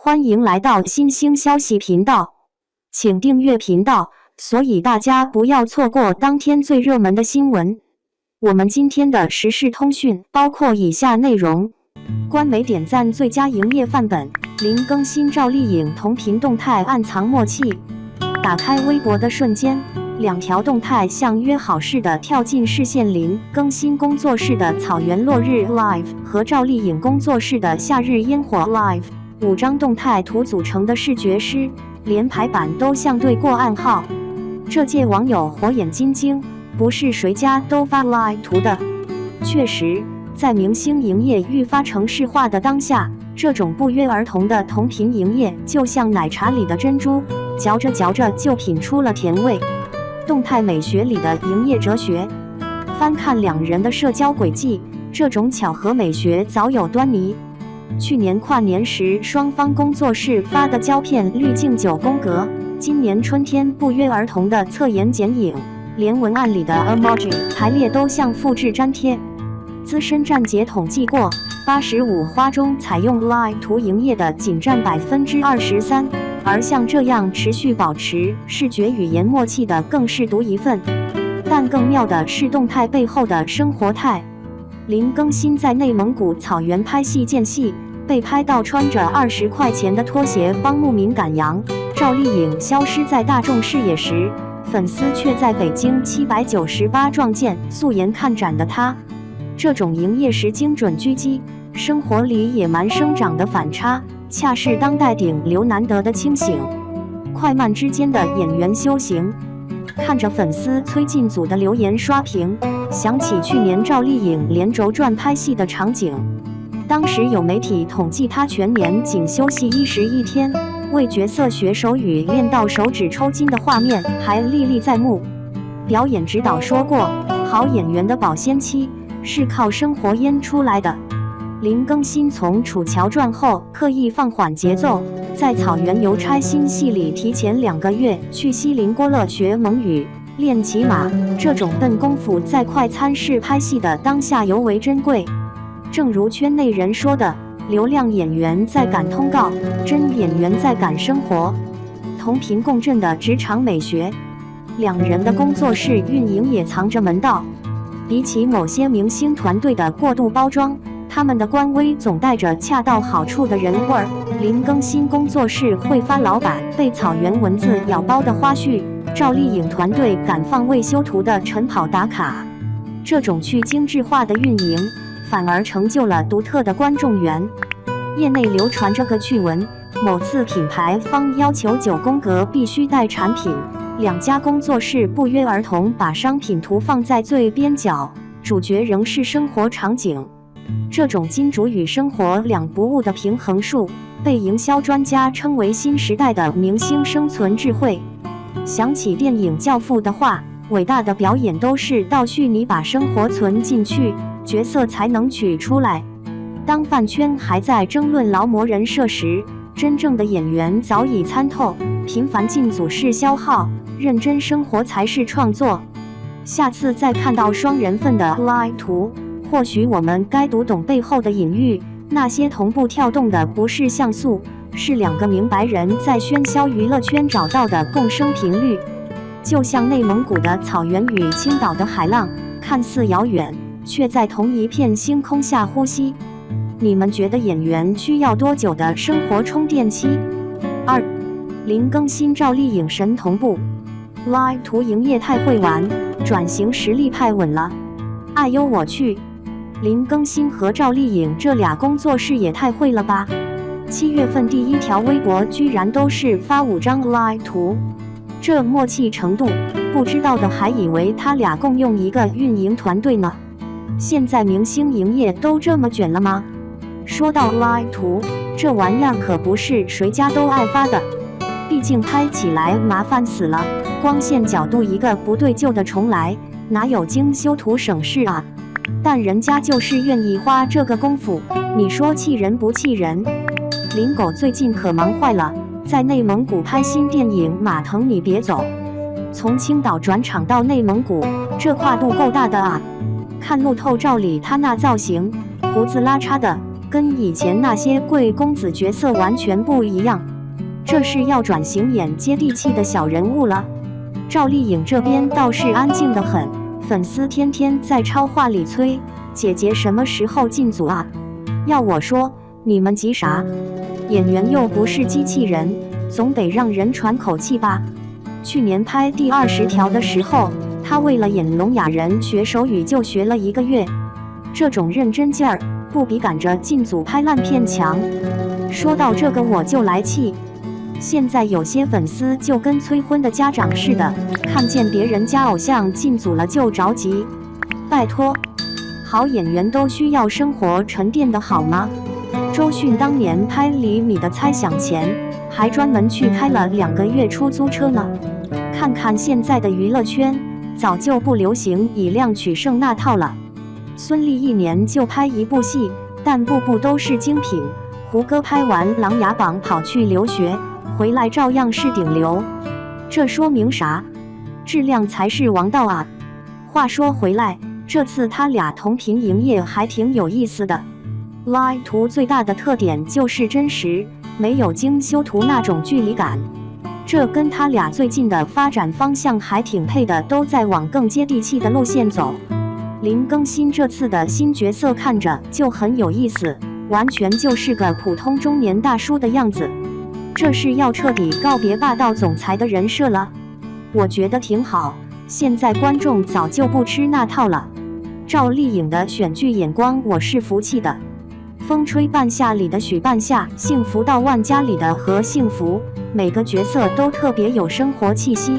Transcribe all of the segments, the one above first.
欢迎来到新兴消息频道，请订阅频道，所以大家不要错过当天最热门的新闻。我们今天的时事通讯包括以下内容：官媒点赞最佳营业范本，零更新赵丽颖同频动态暗藏默契。打开微博的瞬间，两条动态像约好似的跳进视线里。更新工作室的草原落日 Live 和赵丽颖工作室的夏日烟火 Live。5张动态图组成的视觉诗，连排版都像对过暗号。这届网友火眼金睛，不是谁家都发 live 图的。确实，在明星营业愈发城市化的当下，这种不约而同的同频营业就像奶茶里的珍珠，嚼着嚼着就品出了甜味。动态美学里的营业哲学，翻看两人的社交轨迹，这种巧合美学早有端倪。去年跨年时，双方工作室发的胶片滤镜9宫格，今年春天不约而同的侧颜剪影，连文案里的 emoji 排列都像复制粘贴。资深站姐统计过，85花中采用 live 图营业的仅占23%，而像这样持续保持视觉语言默契的更是独一份。但更妙的是动态背后的生活态。零更新在内蒙古草原拍戏间隙，被拍到穿着20块钱的拖鞋帮牧民赶羊。赵丽颖消失在大众视野时，粉丝却在北京798撞见素颜看展的她。这种营业时精准狙击，生活里野蛮生长的反差，恰是当代顶流难得的清醒。快慢之间的演员修行。看着粉丝崔进组的留言刷屏，想起去年赵丽颖连轴转拍戏的场景。当时有媒体统计她全年仅休息11天，为角色学手语练到手指抽筋的画面还历历在目。表演指导说过，好演员的保鲜期是靠生活腌出来的。零更新从《楚乔传》后刻意放缓节奏，在草原邮差新戏里提前2个月去锡林郭勒学蒙语、练骑马，这种笨功夫在快餐式拍戏的当下尤为珍贵。正如圈内人说的，流量演员在赶通告，真演员在赶生活。同频共振的职场美学，两人的工作室运营也藏着门道。比起某些明星团队的过度包装，他们的官微总带着恰到好处的人味儿。零更新工作室会发老板被草原文字咬包的花絮，赵丽颖团队敢放未修图的晨跑打卡。这种去精致化的运营，反而成就了独特的观众缘。业内流传着个趣闻，某次品牌方要求9宫格必须带产品，两家工作室不约而同把商品图放在最边角，主角仍是生活场景。这种金主与生活两不误的平衡术，被营销专家称为新时代的明星生存智慧。想起电影《教父》的话，伟大的表演都是倒叙，你把生活存进去，角色才能取出来。当饭圈还在争论劳模人设时，真正的演员早已参透，频繁进组是消耗，认真生活才是创作。下次再看到双人份的 live 图，或许我们该读懂背后的隐喻，那些同步跳动的不是像素，是2个明白人在喧嚣娱乐圈找到的共生频率。就像内蒙古的草原与青岛的海浪，看似遥远，却在同一片星空下呼吸。你们觉得演员需要多久的生活充电期？2. 零更新赵丽颖神同步 ，live 图营业太会玩，转型实力派稳了。哎呦我去！零更新和赵丽颖这俩工作室也太会了吧！7月份第1条微博居然都是发5张 live 图，这默契程度，不知道的还以为他俩共用一个运营团队呢。现在明星营业都这么卷了吗？说到 live 图，这玩意儿可不是谁家都爱发的，毕竟拍起来麻烦死了，光线角度一个不对就得重来，哪有精修图省事啊？但人家就是愿意花这个功夫，你说气人不气人？林狗最近可忙坏了，在内蒙古拍新电影《马腾你别走》，从青岛转场到内蒙古，这跨度够大的啊！看路透照里他那造型，胡子拉碴的，跟以前那些贵公子角色完全不一样。这是要转型演接地气的小人物了。赵丽颖这边倒是安静得很，粉丝天天在超话里催姐姐什么时候进组啊？要我说，你们急啥？演员又不是机器人，总得让人喘口气吧。去年拍第20条的时候，她为了演聋哑人学手语就学了1个月，这种认真劲儿不比赶着进组拍烂片强。说到这个我就来气，现在有些粉丝就跟催婚的家长似的，看见别人家偶像进组了就着急。拜托，好演员都需要生活沉淀的好吗？周迅当年拍《厘米的猜想》前，还专门去开了2个月出租车呢。看看现在的娱乐圈，早就不流行以量取胜那套了。孙俪1年就拍1部戏，但部部都是精品。胡歌拍完《琅琊榜》跑去留学，回来照样是顶流。这说明啥？质量才是王道啊！话说回来，这次他俩同屏营业还挺有意思的。Live 图最大的特点就是真实，没有精修图那种距离感。这跟他俩最近的发展方向还挺配的，都在往更接地气的路线走。林更新这次的新角色看着就很有意思，完全就是个普通中年大叔的样子。这是要彻底告别霸道总裁的人设了，我觉得挺好。现在观众早就不吃那套了。赵丽颖的选剧眼光我是服气的。风吹半夏里的许半夏，幸福到万家里的何幸福，每个角色都特别有生活气息。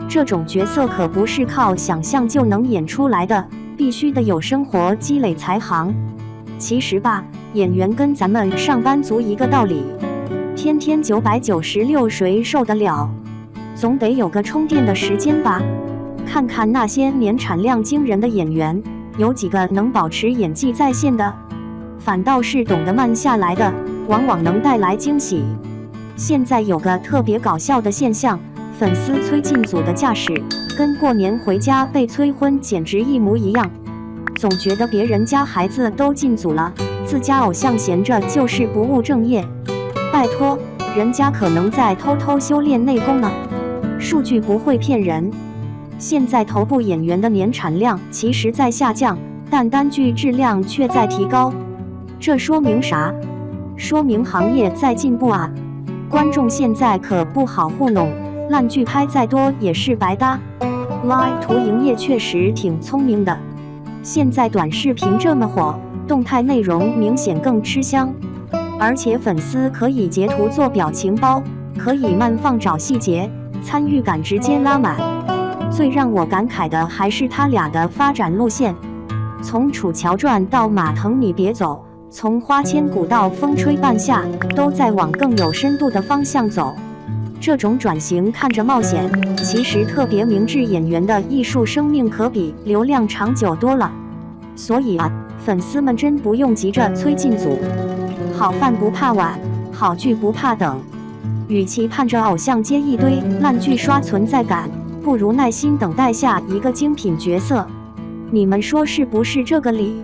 这种角色可不是靠想象就能演出来的，必须得有生活积累才行。其实吧，演员跟咱们上班族一个道理，天天996谁受得了？总得有个充电的时间吧。看看那些年产量惊人的演员，有几个能保持演技在线的？反倒是懂得慢下来的，往往能带来惊喜。现在有个特别搞笑的现象，粉丝催进组的架势，跟过年回家被催婚简直一模一样。总觉得别人家孩子都进组了，自家偶像闲着就是不务正业。拜托，人家可能在偷偷修炼内功呢。数据不会骗人。现在头部演员的年产量其实在下降，但单剧质量却在提高。这说明啥？说明行业在进步啊！观众现在可不好糊弄，烂剧拍再多也是白搭。Live 图营业确实挺聪明的。现在短视频这么火，动态内容明显更吃香，而且粉丝可以截图做表情包，可以慢放找细节，参与感直接拉满。最让我感慨的还是他俩的发展路线，从《楚乔传》到《马腾你别走》，从《花千骨》到《风吹半夏》，都在往更有深度的方向走。这种转型看着冒险，其实特别明智，演员的艺术生命可比流量长久多了。所以啊，粉丝们真不用急着催进组，好饭不怕晚，好剧不怕等。与其盼着偶像接一堆烂剧刷存在感，不如耐心等待下一个精品角色。你们说是不是这个理？